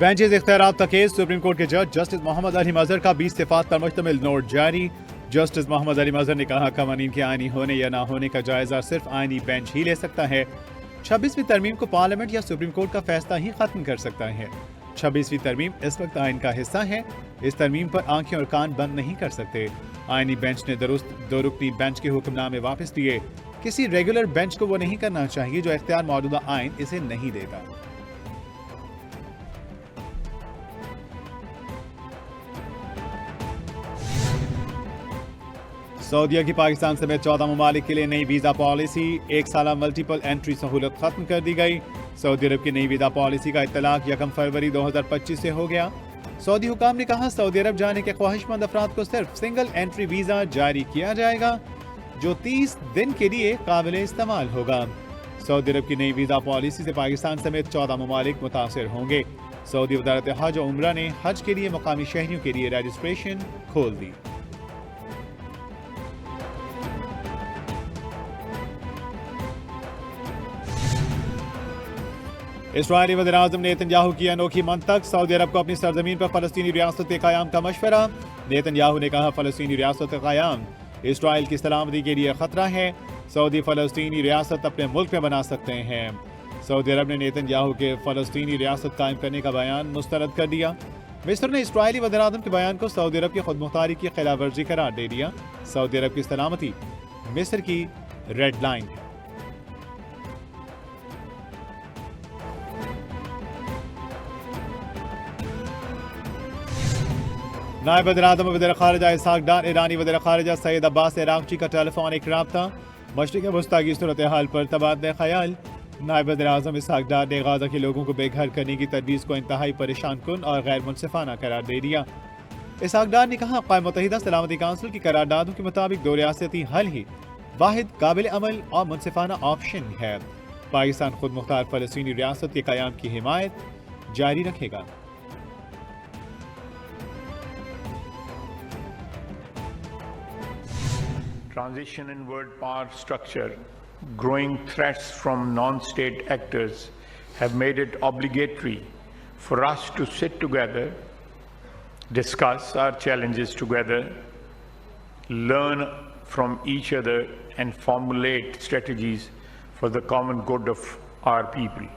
Benches इख्तियारात का case. Supreme court के जज जस्टिस मोहम्मद अली मजहर का 20 सिफात पर मुश्तमिल नोट जारी। जस्टिस मोहम्मद अली मजहर ने कहा, कवानीन के आईनी होने या ना होने का जायजा सिर्फ आईनी बेंच ही ले सकता है। 26वीं तरमीम को पार्लियामेंट या सुप्रीम कोर्ट का फैसला ही खत्म कर सकता है। 26वीं तरमीम इस वक्त आइन का हिस्सा है। इस तरमीम पर आंखें और कान बंद नहीं कर सकते। आईनी बेंच ने दुरुस्त दो रुकनी बेंच के हुक्मनामे वापस लिए। किसी रेगुलर बेंच को वो नहीं करना चाहिए जो इख्तियार मौजूदा आइन इसे नहीं देता। सऊदीया की पाकिस्तान समेत 14 ममालिक के लिए नई वीजा पॉलिसी। 1 साला मल्टीपल एंट्री सहूलत खत्म कर दी गई। सऊदी अरब की नई वीजा पॉलिसी का इत्तलाक 1 फरवरी 2025 से हो गया। सऊदी हुकाम ने कहा, सऊदी अरब जाने के ख्वाहिशमंद अफराद को सिर्फ सिंगल एंट्री वीजा जारी किया जाएगा जो 30 दिन के लिए काबिल इस्तेमाल होगा। सऊदी अरब की नई वीजा पॉलिसी से पाकिस्तान समेत 14 ममालिक मुतासिर होंगे। सऊदी वजारत हज और उम्रा ने हज के लिए मकामी शहरियों के लिए रजिस्ट्रेशन खोल दी। इस्राईली वज़ीर-ए-आज़म नेतन्याहू की अनोखी मंतक। सऊदी अरब को अपनी सरजमीन पर फ़लस्तीनी रियासत के क़याम का मशवरा। नेतन्याहू ने कहा, फ़लस्तीनी रियासत का क़याम इस्राईल की सलामती के लिए ख़तरा है। सऊदी फ़लस्तीनी रियासत अपने मुल्क में बना सकते हैं। सऊदी अरब ने नेतन्याहू के फ़लस्तीनी रियासत कायम करने का बयान मुस्तरद कर दिया। मिस्र ने इस्राईली वज़ीर-ए-आज़म के बयान को सऊदी अरब की खुदमुख्तारी की खिलाफ वर्जी करार दे दिया। सऊदी अरब की सलामती मिस्र की रेड लाइन है। नायब वज़ीर-ए-आज़म वज़ीर ख़ारिजा इसहाक़ डार, ईरानी वज़ीर ख़ारिजा सैयद अब्बास अराग़ची का टेलीफोनिक रब्ता। मशरिक़ वस्ता की सूरत हाल पर तबादला ख़याल। नायब वज़ीर-ए-आज़म इसहाक़ डार ने गाज़ा के लोगों को बेघर करने की तजवीज़ को इंतहाई परेशान कुन और गैर मुनसिफ़ाना करार दे दिया। इसहाक़ डार ने कहा, अक़वाम मुत्तहिदा सलामती काउंसिल की करारदादों के मुताबिक दो रियासती हल ही वाहिद काबिल अमल और मुनसिफ़ाना ऑप्शन है। पाकिस्तान खुद मुख्तार फ़लस्तीनी रियासत के क़याम की हिमायत जारी रखेगा। Transition in world power structure, growing threats from non-state actors have made it obligatory for us to sit together, discuss our challenges together, learn from each other and formulate strategies for the common good of our people.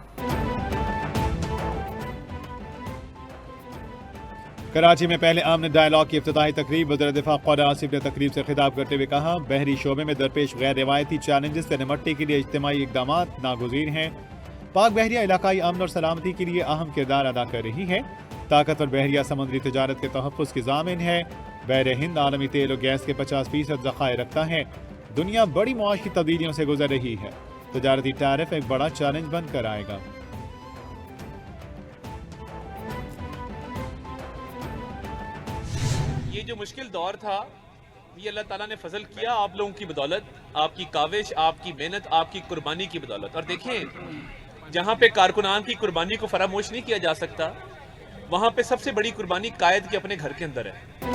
Karachi में पहले आमने dialogue की इफ्तिताही तकरीब। वज़ीर दिफा क़ौदा आसिफ ने तकरीब से खिताब करते हुए कहा, बहरी शोबे में दरपेश गैर रिवायती चैलेंजेस से निपटने के लिए इज्तिमाई इक़दामात नागुज़ीर हैं। पाक बहरिया इलाकाई अमन और सलामती के लिए अहम किरदार अदा कर रही है। ताकतवर बहरिया समुद्री तजारत के तहफ़्फ़ुज़ की ज़ामिन है। बहर हिंद आलमी तेल और गैस के 50% ज़ख़ायर रखता है। दुनिया बड़ी मुआशी तब्दीलियों से गुजर रही है। तजारती टैरिफ एक बड़ा चैलेंज बनकर आएगा। ये जो मुश्किल दौर था, ये अल्लाह ताला ने फजल किया आप लोगों की बदौलत, आपकी काविश, आपकी मेहनत, आपकी कुर्बानी की बदौलत। और देखें, जहाँ पे कारकुनान की कुर्बानी को फरामोश नहीं किया जा सकता, वहाँ पे सबसे बड़ी कुर्बानी कायद के अपने घर के अंदर है।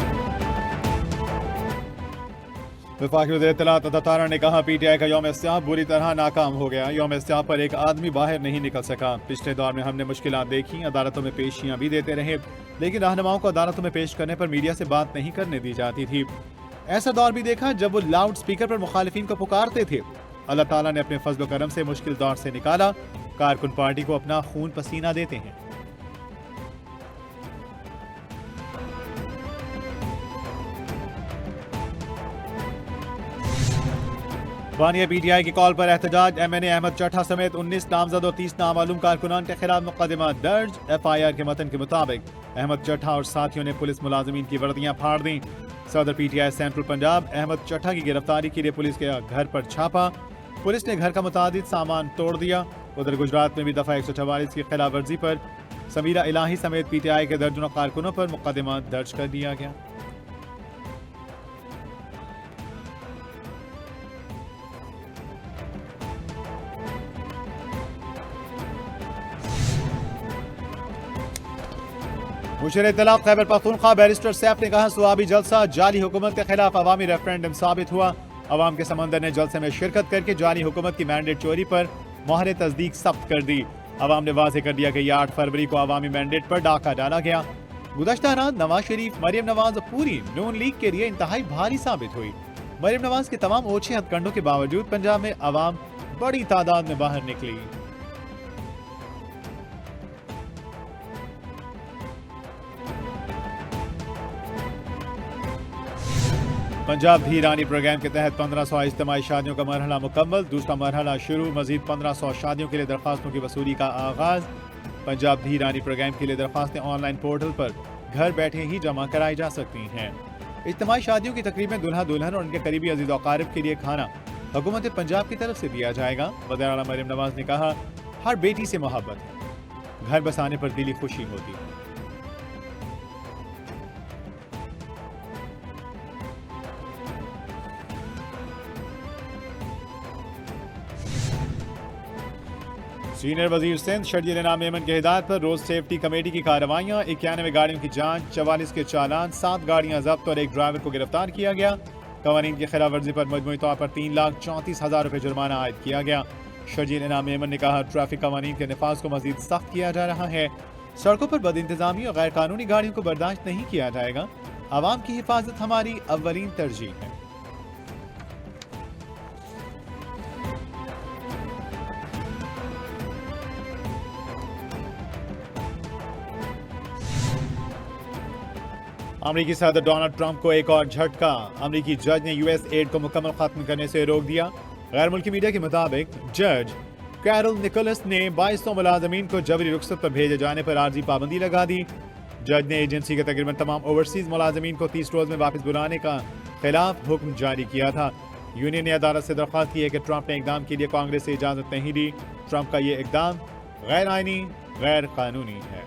वफाकी वज़ीर इत्तलात अता तारा ने कहा, PTI का यौम इस्तिहाब बुरी तरह नाकाम हो गया। यौम इस्तिहाब पर एक आदमी बाहर नहीं निकल सका। पिछले दौर में हमने मुश्किलात देखी, अदालतों में पेशियाँ भी देते रहे, लेकिन रहनुमाओं को अदालतों में पेश करने पर मीडिया से बात नहीं करने दी जाती थी। ऐसा दौर भी देखा जब वो लाउड स्पीकर पर मुखालिफिन को पुकारते थे। अल्लाह ताला ने अपने फजल करम से मुश्किल दौर से निकाला। कारकुन पार्टी को अपना खून पसीना देते हैं। बानिया PTI की कॉल पर एहतजाज। MNA अहमद चट्ठा समेत 19 नामजद और 30 नामालूम कारकुनान के खिलाफ मुकदमा दर्ज। FIR के मतन के मुताबिक अहमद चट्ठा और साथियों ने पुलिस मुलाजमीन की वर्दियां फाड़ दी। सदर PTI सेंट्रल पंजाब अहमद चट्ठा की गिरफ्तारी के लिए पुलिस के घर पर छापा। पुलिस ने घर का मुतादिद सामान तोड़ दिया। उधर गुजरात में भी दफा 144 की खिलाफ वर्जी पर समीरा इलाही समेत PTI के दर्जनों कारकुनों पर मुकदमा दर्ज कर दिया गया। मुशीर इत्तलाफ खैबर पख्तूनख्वा बैरिस्टर सैफ ने कहा, सुआबी जलसा जाली हुकूमत के खिलाफ अवामी रेफरेंडम साबित हुआ। अवाम के समंदर ने जलसे में शिरकत करके जाली हुकूमत की मैंडेट चोरी पर मोहर तस्दीक सख्त कर दी। अवाम ने वाजे कर दिया कि 8 फरवरी को अवामी मैंडेट पर डाका डाला गया। गुज़श्ता रात नवाज शरीफ, मरियम नवाज पूरी नून लीग के लिए इंतहाई भारी साबित हुई। मरियम नवाज के तमाम ओछे हथकंडों के बावजूद पंजाब में अवाम बड़ी तादाद में बाहर निकली। पंजाब भी ईरानी प्रोग्राम के तहत 1500 इज्तिमाई शादियों का मरहला मुकम्मल, दूसरा मरहला शुरू, मजीद 1500 शादियों के लिए दरख्वास्तों की वसूली का आगाज। पंजाब भी ईरानी प्रोग्राम के लिए दरख्वास्तें ऑनलाइन पोर्टल पर घर बैठे ही जमा कराई जा सकती हैं। इज्तिमाई शादियों की तकरीब में दुल्हा दुल्हन और उनके करीबी अजीज अकारिब के लिए खाना हुकूमत पंजाब की तरफ से दिया जाएगा। वज़ीर आला मरियम नवाज ने कहा, हर बेटी से मोहब्बत है, घर बसाने पर दिली खुशी होती है। सीनियर वजीर सिंध शर्जील इनाम मेमन की हिदायत पर रोड सेफ्टी कमेटी की कार्रवाइयाँ, 91 गाड़ियों की जांच, 44 के चालान, 7 गाड़ियां जब्त और एक ड्राइवर को गिरफ्तार किया गया। कवानीन की खिलाफ वर्जी पर मजमूई तौर पर 3,34,000 रुपये जुर्माना आयद किया गया। शर्जील इनाम मेमन ने कहा, ट्रैफिक कवानीन के नफाज को मजीद सख्त किया जा रहा है। सड़कों पर बदइंतजामी और गैर कानूनी गाड़ियों को बर्दाश्त नहीं किया जाएगा। आवाम की हिफाजत हमारी अव्वलीन तरजीह है। अमरीकी सदर डोनाल्ड ट्रंप को एक और झटका। अमरीकी जज ने यूएस एड को मुकम्मल खत्म करने से रोक दिया। गैर मुल्की मीडिया के मुताबिक जज कैरल निकोलस ने 2200 मुलाजमीन को जबरी रुखसत पर भेजे जाने पर आर्जी पाबंदी लगा दी। जज ने एजेंसी के तकरीबन तमाम ओवरसीज मुलाजमीन को 30 रोज में वापस बुलाने का खिलाफ हुक्म जारी किया था। यूनियन ने अदालत से दरख्वास्त की है कि ट्रंप ने इकदाम के लिए कांग्रेस से इजाजत नहीं दी। ट्रंप का ये इकदाम गैर आईनी, गैर कानूनी है।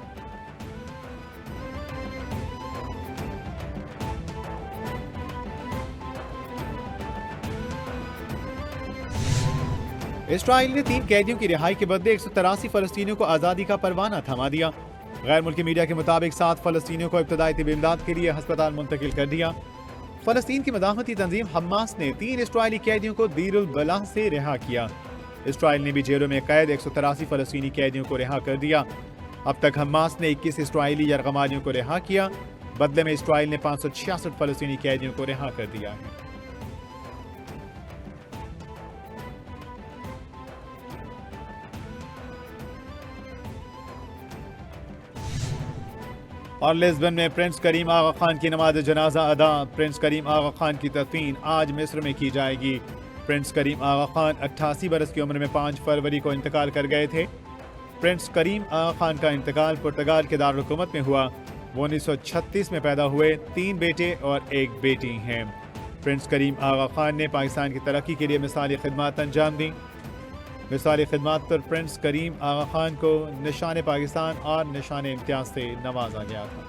इसराइल ने 3 कैदियों की रिहाई के बदले 183 फलस्तीनियों को आज़ादी का परवाना थमा दिया। गैर मुल्की मीडिया के मुताबिक 7 फलस्तीनियों को इब्तदाई तिब्बी इमदाद के लिए अस्पताल मुंतकिल कर दिया। फलस्तीन की मदाहमती तंजीम हमास ने 3 इसराइली कैदियों को दीरुल बलाह से रिहा किया। इसराइल ने भी जेलों में कैद 183 फलस्तीनी कैदियों को रिहा कर दिया। अब तक हमास ने 21 इसराइली यरगमालियों को रिहा किया। बदले में इसराइल ने 566 फलस्तीनी कैदियों को रिहा कर दिया है। और लिस्बन में प्रिंस करीम आगा खान की नमाज जनाजा अदा। प्रिंस करीम आगा खान की तदफीन आज मिस्र में की जाएगी। प्रिंस करीम आगा खान 88 बरस की उम्र में 5 फरवरी को इंतकाल कर गए थे। प्रिंस करीम आगा खान का इंतकाल पुर्तगाल के दारुल हुकूमत में हुआ। वो 1936 में पैदा हुए, 3 बेटे और 1 बेटी हैं। प्रिंस करीम आगा खान ने पाकिस्तान की तरक्की के लिए मिसाली खिदमत अंजाम दी। मिसाली खिदमत पर प्रिंस करीम आगा खान को निशान पाकिस्तान और निशान इम्तियाज से नवाजा गया था।